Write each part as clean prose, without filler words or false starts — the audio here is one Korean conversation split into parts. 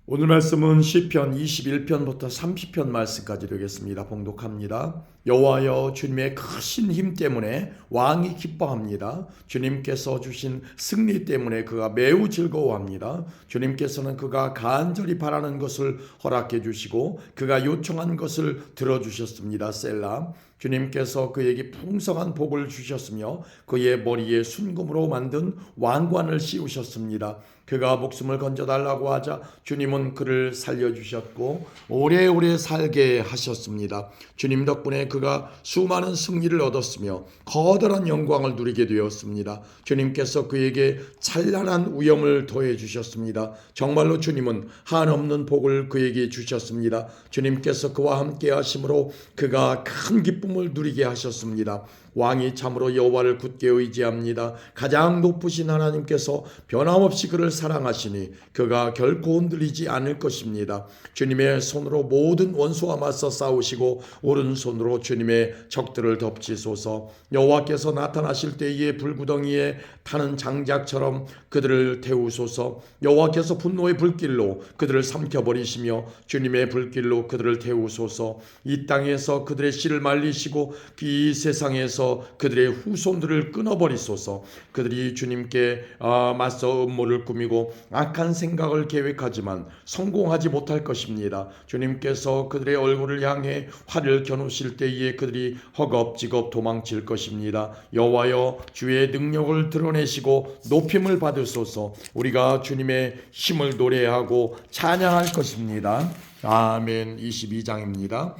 오늘 말씀은 시편 21편부터 30편 말씀까지 되겠습니다. 봉독합니다. 여호와여, 주님의 크신 힘 때문에 왕이 기뻐합니다. 주님께서 주신 승리 때문에 그가 매우 즐거워합니다. 주님께서는 그가 간절히 바라는 것을 허락해 주시고 그가 요청한 것을 들어주셨습니다. 셀라. 주님께서 그에게 풍성한 복을 주셨으며 그의 머리에 순금으로 만든 왕관을 씌우셨습니다. 그가 목숨을 건져달라고 하자 주님은 그를 살려주셨고 오래오래 살게 하셨습니다. 주님 덕분에 그가 수많은 승리를 얻었으며 커다란 영광을 누리게 되었습니다. 주님께서 그에게 찬란한 위엄을 더해 주셨습니다. 정말로 주님은 한없는 복을 그에게 주셨습니다. 주님께서 그와 함께 하심으로 그가 큰 기쁨을 누리게 하셨습니다. 왕이 참으로 여호와를 굳게 의지합니다. 가장 높으신 하나님께서 변함없이 그를 사랑하시니 그가 결코 흔들리지 않을 것입니다. 주님의 손으로 모든 원수와 맞서 싸우시고 오른손으로 주님의 적들을 덮치소서. 여호와께서 나타나실 때에 불구덩이에 타는 장작처럼 그들을 태우소서. 여호와께서 분노의 불길로 그들을 삼켜버리시며 주님의 불길로 그들을 태우소서. 이 땅에서 그들의 씨를 말리시고 이 세상에서 그들의 후손들을 끊어버리소서. 그들이 주님께 맞서 음모를 꾸미고 악한 생각을 계획하지만 성공하지 못할 것입니다. 주님께서 그들의 얼굴을 향해 활을 겨누실 때에 그들이 허겁지겁 도망칠 것입니다. 여호와여, 주의 능력을 드러내시고 높임을 받으소서. 우리가 주님의 힘을 노래하고 찬양할 것입니다. 아멘. 22장입니다.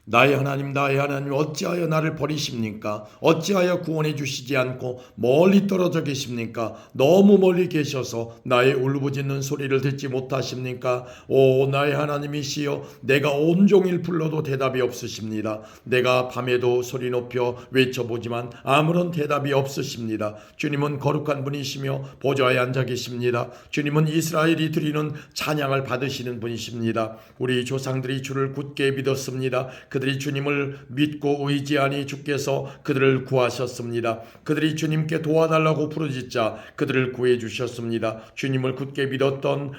나의 하나님, 나의 하나님, 어찌하여 나를 버리십니까? 어찌하여 구원해 주시지 않고 멀리 떨어져 계십니까? 너무 멀리 계셔서 나의 울부짖는 소리를 듣지 못하십니까? 오, 나의 하나님이시여, 내가 온종일 불러도 대답이 없으십니다. 내가 밤에도 소리 높여 외쳐보지만 아무런 대답이 없으십니다. 주님은 거룩한 분이시며 보좌에 앉아 계십니다. 주님은 이스라엘이 드리는 찬양을 받으시는 분이십니다. 우리 조상들이 주를 굳게 믿었습니다. 그들이 주님을 믿고 의지하니 주께서 그들을 구하셨습니다. 그들이 주님께 도와달라고 부르짖자 그들을 구해주셨습니다. 주님을 굳게 믿었던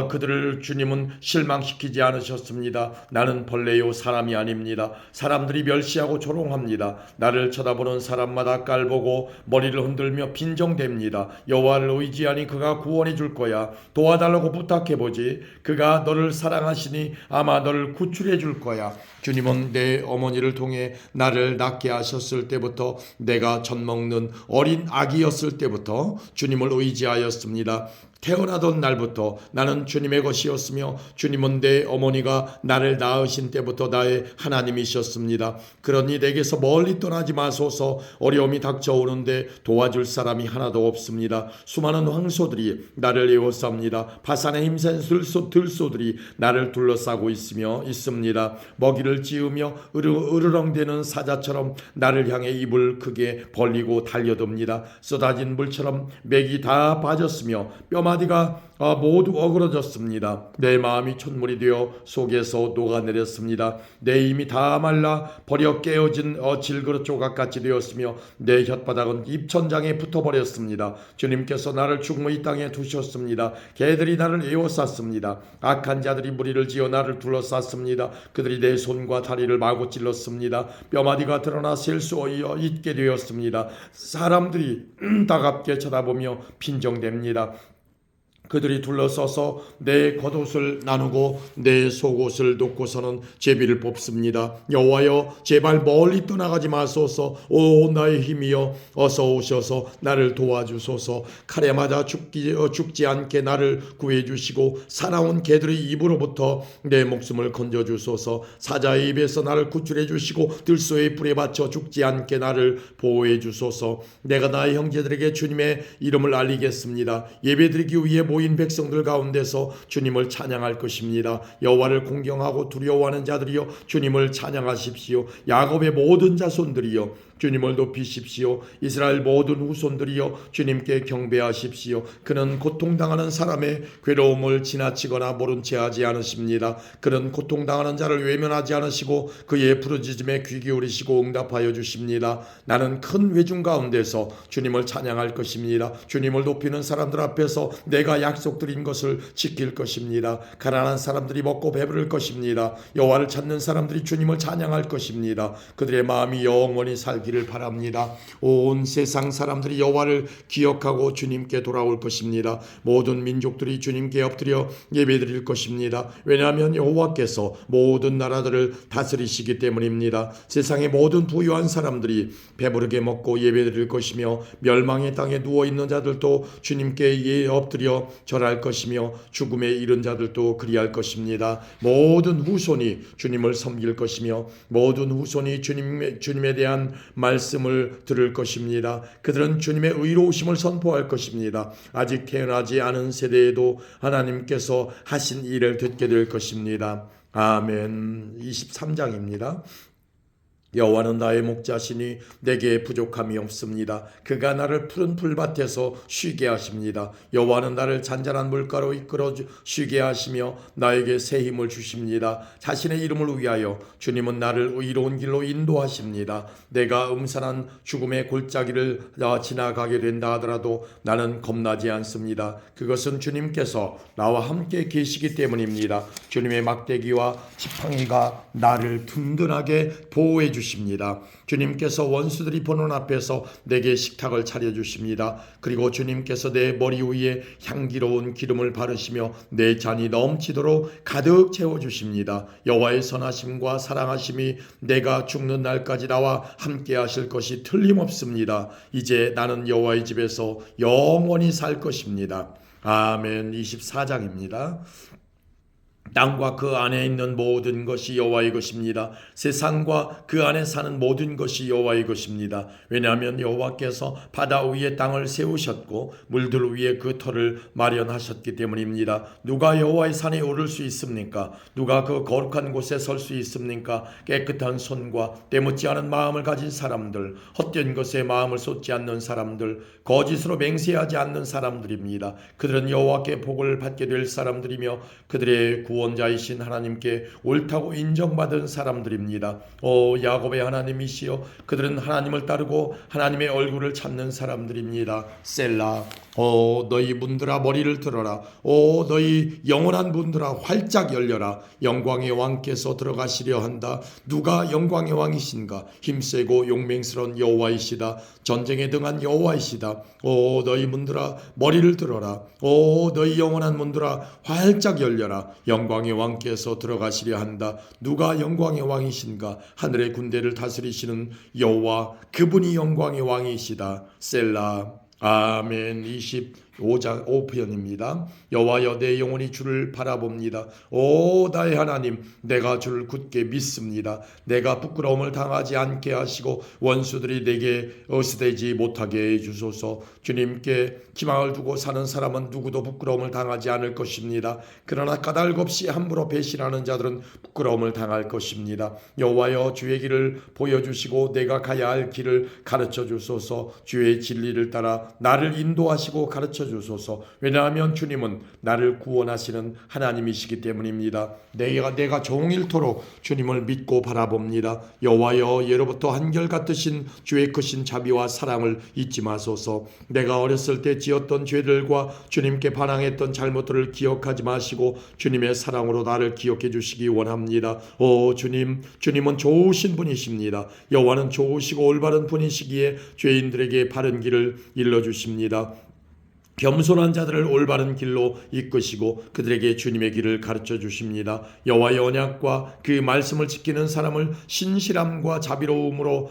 그들을 주님은 실망시키지 않으셨습니다. 나는 벌레요, 사람이 아닙니다. 사람들이 멸시하고 조롱합니다. 나를 쳐다보는 사람마다 깔보고 머리를 흔들며 빈정댑니다. 여호와를 의지하니 그가 구원해 줄 거야. 도와달라고 부탁해보지. 그가 너를 사랑하시니 아마 너를 구출해 줄 거야. 주님은 내 어머니를 통해 나를 낳게 하셨을 때부터, 내가 젖먹는 어린 아기였을 때부터 주님을 의지하였습니다. 태어나던 날부터 나는 주님의 것이었으며 주님은 내 어머니가 나를 낳으신 때부터 나의 하나님이셨습니다. 그러니 내게서 멀리 떠나지 마소서. 어려움이 닥쳐오는데 도와줄 사람이 하나도 없습니다. 수많은 황소들이 나를 에워쌉니다. 바산에 힘센 들소들이 나를 둘러싸고 있습니다. 먹이를 찌우며 으르렁대는 사자처럼 나를 향해 입을 크게 벌리고 달려듭니다. 쏟아진 물처럼 맥이 다 빠졌으며 뼈마디가 모두 어그러졌습니다. 내 마음이 촛물이 되어 속에서 녹아내렸습니다. 내 힘이 다 말라 버려 깨어진 질그릇 조각같이 되었으며 내 혓바닥은 입천장에 붙어버렸습니다. 주님께서 나를 충무히 땅에 두셨습니다. 개들이 나를 에워쌌습니다. 악한 자들이 무리를 지어 나를 둘러쌌습니다. 그들이 내 손과 다리를 마구 찔렀습니다. 뼈마디가 드러나 셀 수 있게 되었습니다. 사람들이 따갑게 쳐다보며 빈정댑니다. 그들이 둘러서서 내 겉옷을 나누고 내 속옷을 놓고서는 제비를 뽑습니다. 여호와여, 제발 멀리 떠나가지 마소서. 오, 나의 힘이여, 어서 오셔서 나를 도와주소서. 칼에 맞아 죽지 않게 나를 구해주시고 사나운 개들의 입으로부터 내 목숨을 건져주소서. 사자의 입에서 나를 구출해 주시고 들소의 불에 받쳐 죽지 않게 나를 보호해 주소서. 내가 나의 형제들에게 주님의 이름을 알리겠습니다. 예배드리기 위해 모인 백성들 가운데서 주님을 찬양할 것입니다. 여호와를 공경하고 두려워하는 자들이여, 주님을 찬양하십시오. 야곱의 모든 자손들이여, 주님을 높이십시오. 이스라엘 모든 후손들이여 주님께 경배하십시오. 그는 고통당하는 사람의 괴로움을 지나치거나 모른 채 하지 않으십니다. 그는 고통당하는 자를 외면하지 않으시고 그의 부르짖음에 귀 기울이시고 응답하여 주십니다. 나는 큰 회중 가운데서 주님을 찬양할 것입니다. 주님을 높이는 사람들 앞에서 내가 약속드린 것을 지킬 것입니다. 가난한 사람들이 먹고 배부를 것입니다. 여호와를 찾는 사람들이 주님을 찬양할 것입니다. 그들의 마음이 영원히 살기를 바랍니다. 온 세상 사람들이 여호와를 기억하고 주님께 돌아올 것입니다. 모든 민족들이 주님께 엎드려 예배드릴 것입니다. 왜냐하면 여호와께서 모든 나라들을 다스리시기 때문입니다. 세상의 모든 부유한 사람들이 배부르게 먹고 예배드릴 것이며 멸망의 땅에 누워있는 자들도 주님께 엎드려 절할 것이며 죽음에 이른 자들도 그리할 것입니다. 모든 후손이 주님을 섬길 것이며 모든 후손이 주님에 대한 말씀을 들을 것입니다. 그들은 주님의 의로우심을 선포할 것입니다. 아직 태어나지 않은 세대에도 하나님께서 하신 일을 듣게 될 것입니다. 아멘. 23장입니다. 여호와는 나의 목자시니 내게 부족함이 없습니다. 그가 나를 푸른 풀밭에서 쉬게 하십니다. 여호와는 나를 잔잔한 물가로 이끌어 쉬게 하시며 나에게 새 힘을 주십니다. 자신의 이름을 위하여 주님은 나를 의로운 길로 인도하십니다. 내가 음산한 죽음의 골짜기를 지나가게 된다 하더라도 나는 겁나지 않습니다. 그것은 주님께서 나와 함께 계시기 때문입니다. 주님의 막대기와 지팡이가 나를 든든하게 보호해 주십니다. 주님께서 원수들이 보는 앞에서 내게 식탁을 차려주십니다. 그리고 주님께서 내 머리 위에 향기로운 기름을 바르시며 내 잔이 넘치도록 가득 채워주십니다. 여호와의 선하심과 사랑하심이 내가 죽는 날까지 나와 함께 하실 것이 틀림없습니다. 이제 나는 여호와의 집에서 영원히 살 것입니다. 아멘. 24장입니다. 땅과 그 안에 있는 모든 것이 여호와의 것입니다. 세상과 그 안에 사는 모든 것이 여호와의 것입니다. 왜냐하면 여호와께서 바다 위에 땅을 세우셨고 물들 위에 그 터를 마련하셨기 때문입니다. 누가 여호와의 산에 오를 수 있습니까? 누가 그 거룩한 곳에 설 수 있습니까? 깨끗한 손과 때묻지 않은 마음을 가진 사람들, 헛된 것에 마음을 쏟지 않는 사람들, 거짓으로 맹세하지 않는 사람들입니다. 그들은 여호와께 복을 받게 될 사람들이며 그들의 구원자이신 하나님께 옳다고 인정받은 사람들입니다. 오 야곱의 하나님이시여, 그들은 하나님을 따르고 하나님의 얼굴을 찾는 사람들입니다. 셀라. 오 너희 문들아 머리를 들어라. 오 너희 영원한 문들아 활짝 열려라. 영광의 왕께서 들어가시려 한다. 누가 영광의 왕이신가? 힘세고 용맹스러운 여호와이시다. 전쟁에 등한 여호와이시다. 오 너희 문들아 머리를 들어라. 오 너희 영원한 문들아 활짝 열려라. 영광의 왕께서 들어가시려 한다. 누가 영광의 왕이신가? 하늘의 군대를 다스리시는 여호와, 그분이 영광의 왕이시다. 셀라. 아멘. 25장 5편입니다. 여호와여 내 영혼이 주를 바라봅니다. 오 나의 하나님, 내가 주를 굳게 믿습니다. 내가 부끄러움을 당하지 않게 하시고 원수들이 내게 어스대지 못하게 해주소서. 주님께 희망을 두고 사는 사람은 누구도 부끄러움을 당하지 않을 것입니다. 그러나 까닭 없이 함부로 배신하는 자들은 부끄러움을 당할 것입니다. 여호와여 주의 길을 보여주시고 내가 가야 할 길을 가르쳐 주소서. 주의 진리를 따라 나를 인도하시고 가르쳐 주소서. 왜냐하면 주님은 나를 구원하시는 하나님이시기 때문입니다. 내가 종일토록 주님을 믿고 바라봅니다. 여호와여 예로부터 한결같으신 주의 크신 자비와 사랑을 잊지 마소서. 내가 어렸을 때 지었던 죄들과 주님께 반항했던 잘못들을 기억하지 마시고 주님의 사랑으로 나를 기억해 주시기 원합니다. 오 주님은 좋으신 분이십니다. 여호와는 좋으시고 올바른 분이시기에 죄인들에게 바른 길을 일러주십니다. 겸손한 자들을 올바른 길로 이끄시고 그들에게 주님의 길을 가르쳐 주십니다. 여호와의 언약과 그 말씀을 지키는 사람을 신실함과 자비로움으로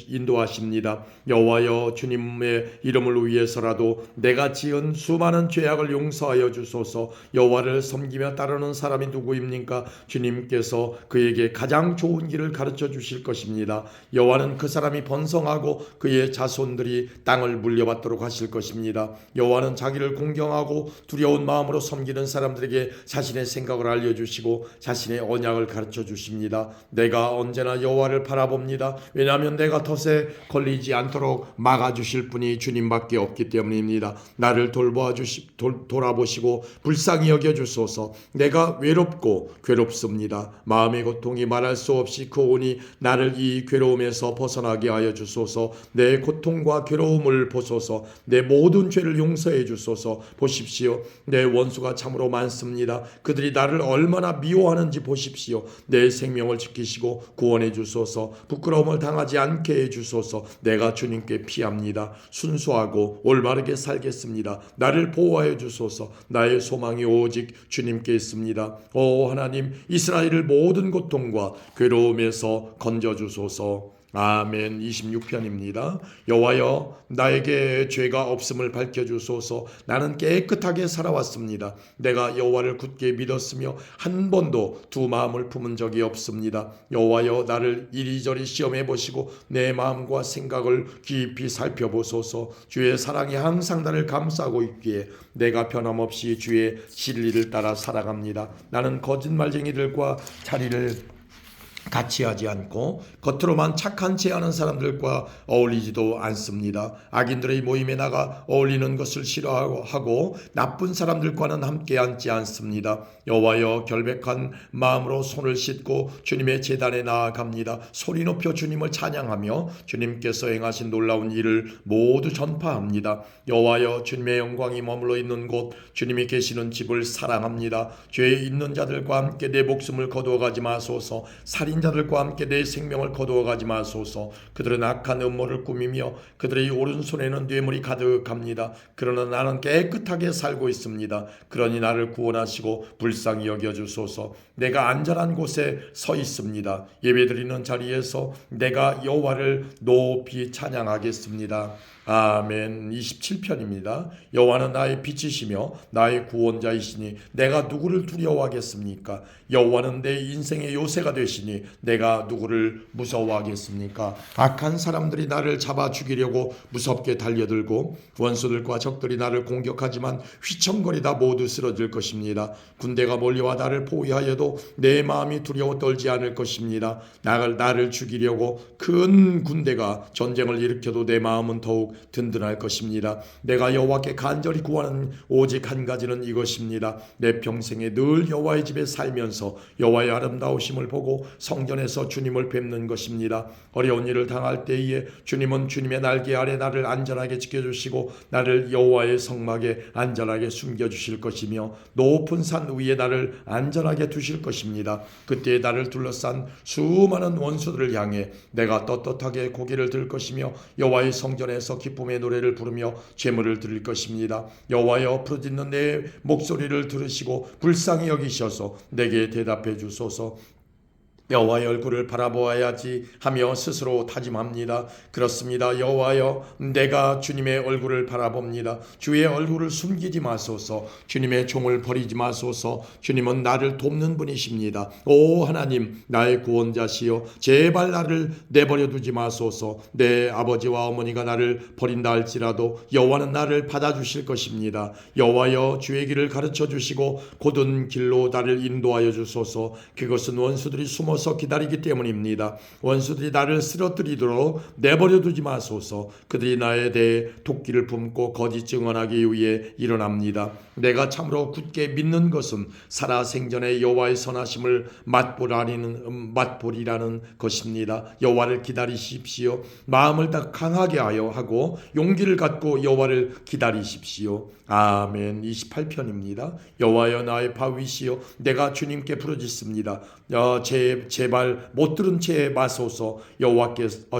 인도하십니다. 여호와여 주님의 이름을 위해서라도 내가 지은 수많은 죄악을 용서하여 주소서. 여호와를 섬기며 따르는 사람이 누구입니까? 주님께서 그에게 가장 좋은 길을 가르쳐 주실 것입니다. 여호와는 그 사람이 번성하고 그의 자손들이 땅을 물려받도록 하실 것입니다. 것입니다. 여호와는 자기를 공경하고 두려운 마음으로 섬기는 사람들에게 자신의 생각을 알려주시고 자신의 언약을 가르쳐 주십니다. 내가 언제나 여호와를 바라봅니다. 왜냐하면 내가 덫에 걸리지 않도록 막아주실 분이 주님밖에 없기 때문입니다. 나를 돌아보시고 불쌍히 여겨주소서. 내가 외롭고 괴롭습니다. 마음의 고통이 말할 수 없이 크오니 나를 이 괴로움에서 벗어나게 하여 주소서. 내 고통과 괴로움을 보소서. 내 모든 죄를 용서해 주소서. 보십시오. 내 원수가 참으로 많습니다. 그들이 나를 얼마나 미워하는지 보십시오. 내 생명을 지키시고 구원해 주소서. 부끄러움을 당하지 않게 해 주소서. 내가 주님께 피합니다. 순수하고 올바르게 살겠습니다. 나를 보호하여 주소서. 나의 소망이 오직 주님께 있습니다. 오 하나님, 이스라엘을 모든 고통과 괴로움에서 건져 주소서. 아멘. 26편입니다. 여호와여, 나에게 죄가 없음을 밝혀주소서. 나는 깨끗하게 살아왔습니다. 내가 여호와를 굳게 믿었으며 한 번도 두 마음을 품은 적이 없습니다. 여호와여, 나를 이리저리 시험해 보시고 내 마음과 생각을 깊이 살펴보소서. 주의 사랑이 항상 나를 감싸고 있기에 내가 변함없이 주의 진리를 따라 살아갑니다. 나는 거짓말쟁이들과 자리를 같이 하지 않고 겉으로만 착한 체하는 사람들과 어울리지도 않습니다. 악인들의 모임에 나가 어울리는 것을 싫어하고 나쁜 사람들과는 함께 앉지 않습니다. 여호와여, 결백한 마음으로 손을 씻고 주님의 제단에 나아갑니다. 소리 높여 주님을 찬양하며 주님께서 행하신 놀라운 일을 모두 전파합니다. 여호와여, 주님의 영광이 머물러 있는 곳, 주님이 계시는 집을 사랑합니다. 죄에 있는 자들과 함께 내 목숨을 거두어가지 마소서. 살인자들과 함께 내 생명을 거두어가지 마소서. 그들은 악한 음모를 꾸미며 그들의 오른손에는 뇌물이 가득합니다. 그러나 나는 깨끗하게 살고 있습니다. 그러니 나를 구원하시고 불쌍히 여겨주소서. 내가 안전한 곳에 서 있습니다. 예배드리는 자리에서 내가 여호와를 높이 찬양하겠습니다. 아멘. 27편입니다. 여호와는 나의 빛이시며 나의 구원자이시니 내가 누구를 두려워하겠습니까? 여호와는 내 인생의 요새가 되시니 내가 누구를 무서워하겠습니까? 악한 사람들이 나를 잡아 죽이려고 무섭게 달려들고 원수들과 적들이 나를 공격하지만 휘청거리다 모두 쓰러질 것입니다. 군대가 몰려와 나를 포위하여도 내 마음이 두려워 떨지 않을 것입니다. 나를 죽이려고 큰 군대가 전쟁을 일으켜도 내 마음은 더욱 든든할 것입니다. 내가 여호와께 간절히 구하는 오직 한 가지는 이것입니다. 내 평생에 늘 여호와의 집에 살면서 여호와의 아름다우심을 보고 성전에서 주님을 뵙는 것입니다. 어려운 일을 당할 때에 주님은 주님의 날개 아래 나를 안전하게 지켜주시고 나를 여호와의 성막에 안전하게 숨겨주실 것이며 높은 산 위에 나를 안전하게 두실 것입니다. 그때 나를 둘러싼 수많은 원수들을 향해 내가 떳떳하게 고개를 들 것이며 여호와의 성전에서 기쁨의 노래를 부르며 제물을 드릴 것입니다. 여호와여, 부르짖는 내 목소리를 들으시고 불쌍히 여기셔서 내게 대답해 주소서. 여호와의 얼굴을 바라보아야지 하며 스스로 다짐합니다. 그렇습니다. 여호와여, 내가 주님의 얼굴을 바라봅니다. 주의 얼굴을 숨기지 마소서. 주님의 종을 버리지 마소서. 주님은 나를 돕는 분이십니다. 오 하나님, 나의 구원자시여, 제발 나를 내버려 두지 마소서. 내 아버지와 어머니가 나를 버린다 할지라도 여호와는 나를 받아주실 것입니다. 여호와여, 주의 길을 가르쳐 주시고 곧은 길로 나를 인도하여 주소서. 그것은 원수들이 숨어 기다리기 때문입니다. 원수들이 나를 쓰러뜨리도록 내버려 두지 마소서. 그들이 나에 대해 도끼를 품고 거짓 증언하기 위해 일어납니다. 내가 참으로 굳게 믿는 것은 살아생전에 여호와의 선하심을 맛보리라는 것입니다. 여호와를 기다리십시오. 마음을 다 강하게 하고 용기를 갖고 여호와를 기다리십시오. 아멘. 28편입니다. 여호와여, 나의 바위시여, 내가 주님께 부르짖습니다. 제발 못 들은 채 마소서.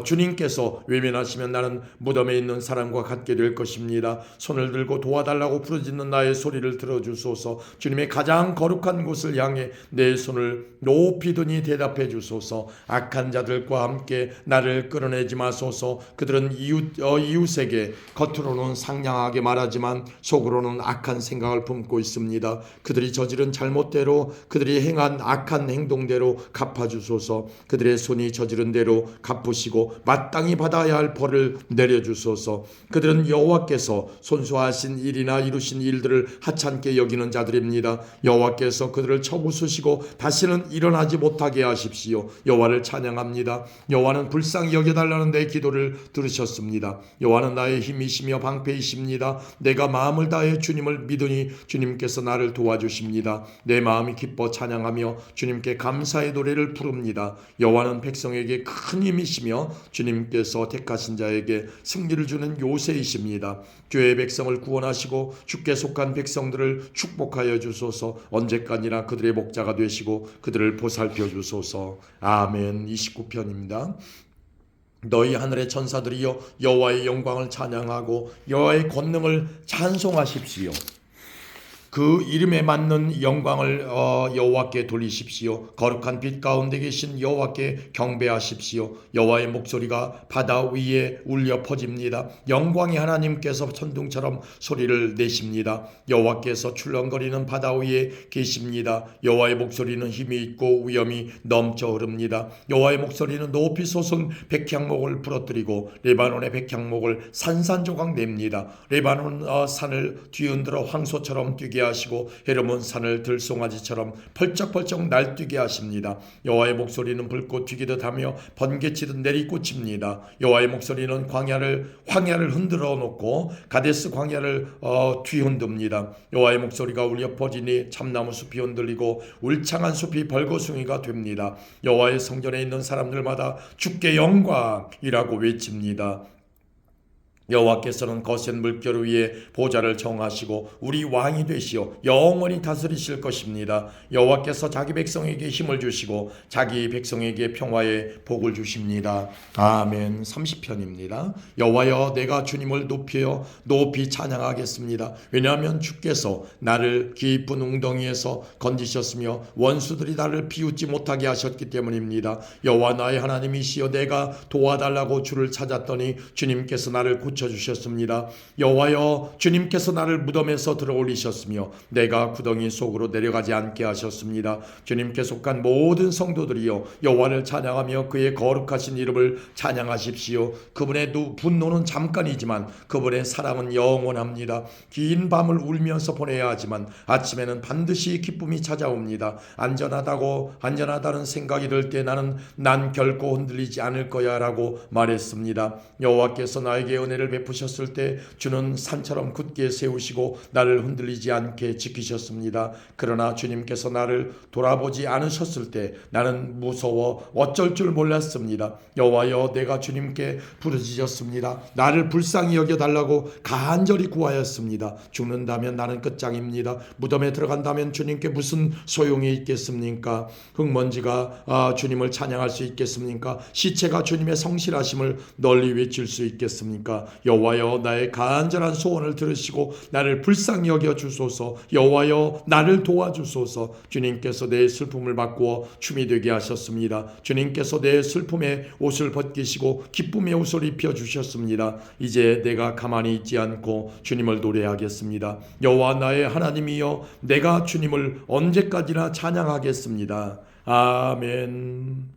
주님께서 외면하시면 나는 무덤에 있는 사람과 같게 될 것입니다. 손을 들고 도와달라고 부르짖는 나의 소리 소리를 들어주소서. 주님의 가장 거룩한 곳을 향해 내 손을 높이 드니 대답해 주소서. 악한 자들과 함께 나를 끌어내지 마소서. 그들은 이웃에게 겉으로는 상냥하게 말하지만 속으로는 악한 생각을 품고 있습니다. 그들이 저지른 잘못대로, 그들이 행한 악한 행동대로 갚아주소서. 그들의 손이 저지른 대로 갚으시고 마땅히 받아야 할 벌을 내려주소서. 그들은 여호와께서 손수하신 일이나 이루신 일들을 하찮게 여기는 자들입니다. 여호와께서 그들을 쳐부수시고 다시는 일어나지 못하게 하십시오. 여호와를 찬양합니다. 여호와는 불쌍히 여겨달라는 내 기도를 들으셨습니다. 여호와는 나의 힘이시며 방패이십니다. 내가 마음을 다해 주님을 믿으니 주님께서 나를 도와주십니다. 내 마음이 기뻐 찬양하며 주님께 감사의 노래를 부릅니다. 여호와는 백성에게 큰 힘이시며 주님께서 택하신 자에게 승리를 주는 요새이십니다. 주의 백성을 구원하시고 주께 속한 백성들을 축복하여 주소서. 언제까지나 그들의 목자가 되시고 그들을 보살펴 주소서. 아멘. 29편입니다. 너희 하늘의 천사들이여 여호와의 영광을 찬양하고 여호와의 권능을 찬송하십시오. 그 이름에 맞는 영광을 여호와께 돌리십시오. 거룩한 빛 가운데 계신 여호와께 경배하십시오. 여호와의 목소리가 바다 위에 울려 퍼집니다. 영광의 하나님께서 천둥처럼 소리를 내십니다. 여호와께서 출렁거리는 바다 위에 계십니다. 여호와의 목소리는 힘이 있고 위엄이 넘쳐 흐릅니다. 여호와의 목소리는 높이 솟은 백향목을 부러뜨리고 레바논의 백향목을 산산조각 냅니다. 레바논 산을 뒤흔들어 황소처럼 뛰게 하시고 헤르몬 산을 들송아지처럼 펄쩍펄쩍 날뛰게 하십니다. 여호와의 목소리는 불꽃 튀기듯 하며 번개치듯 내리꽂힙니다. 여호와의 목소리는 황야를 흔들어 놓고 가데스 광야를 뒤흔듭니다. 여호와의 목소리가 울려 퍼지니 참나무 숲이 흔들리고 울창한 숲이 벌거숭이가 됩니다. 여호와의 성전에 있는 사람들마다 주께 영광이라고 외칩니다. 여호와께서는 거센 물결 위에 보좌를 정하시고 우리 왕이 되시어 영원히 다스리실 것입니다. 여호와께서 자기 백성에게 힘을 주시고 자기 백성에게 평화의 복을 주십니다. 아멘. 30편입니다. 여호와여 내가 주님을 높이 찬양하겠습니다. 왜냐하면 주께서 나를 깊은 웅덩이에서 건지셨으며 원수들이 나를 비웃지 못하게 하셨기 때문입니다. 여호와 나의 하나님이시여 내가 도와달라고 주를 찾았더니 주님께서 나를 고쳐주셨습니다. 여호와여 주님께서 나를 무덤에서 들어올리셨으며 내가 구덩이 속으로 내려가지 않게 하셨습니다. 주님께 속한 모든 성도들이여 여호와를 찬양하며 그의 거룩하신 이름을 찬양하십시오. 그분의 분노는 잠깐이지만 그분의 사랑은 영원합니다. 긴 밤을 울면서 보내야 하지만 아침에는 반드시 기쁨이 찾아옵니다. 안전하다는 생각이 들 때 난 결코 흔들리지 않을 거야 라고 말했습니다. 여호와께서 나에게 은혜를 베푸셨을 때 주는 산처럼 굳게 세우시고 나를 흔들리지 않게 지키셨습니다. 그러나 주님께서 나를 돌아보지 않으셨을 때 나는 무서워 어쩔 줄 몰랐습니다. 여호와여 내가 주님께 부르짖었습니다. 나를 불쌍히 여겨달라고 간절히 구하였습니다. 죽는다면 나는 끝장입니다. 무덤에 들어간다면 주님께 무슨 소용이 있겠습니까? 흙먼지가 주님을 찬양할 수 있겠습니까? 시체가 주님의 성실하심을 널리 외칠 수 있겠습니까? 여호와여 나의 간절한 소원을 들으시고 나를 불쌍히 여겨 주소서. 여호와여 나를 도와주소서. 주님께서 내 슬픔을 바꾸어 춤이 되게 하셨습니다. 주님께서 내 슬픔의 옷을 벗기시고 기쁨의 옷을 입혀 주셨습니다. 이제 내가 가만히 있지 않고 주님을 노래하겠습니다. 여호와 나의 하나님이여 내가 주님을 언제까지나 찬양하겠습니다. 아멘.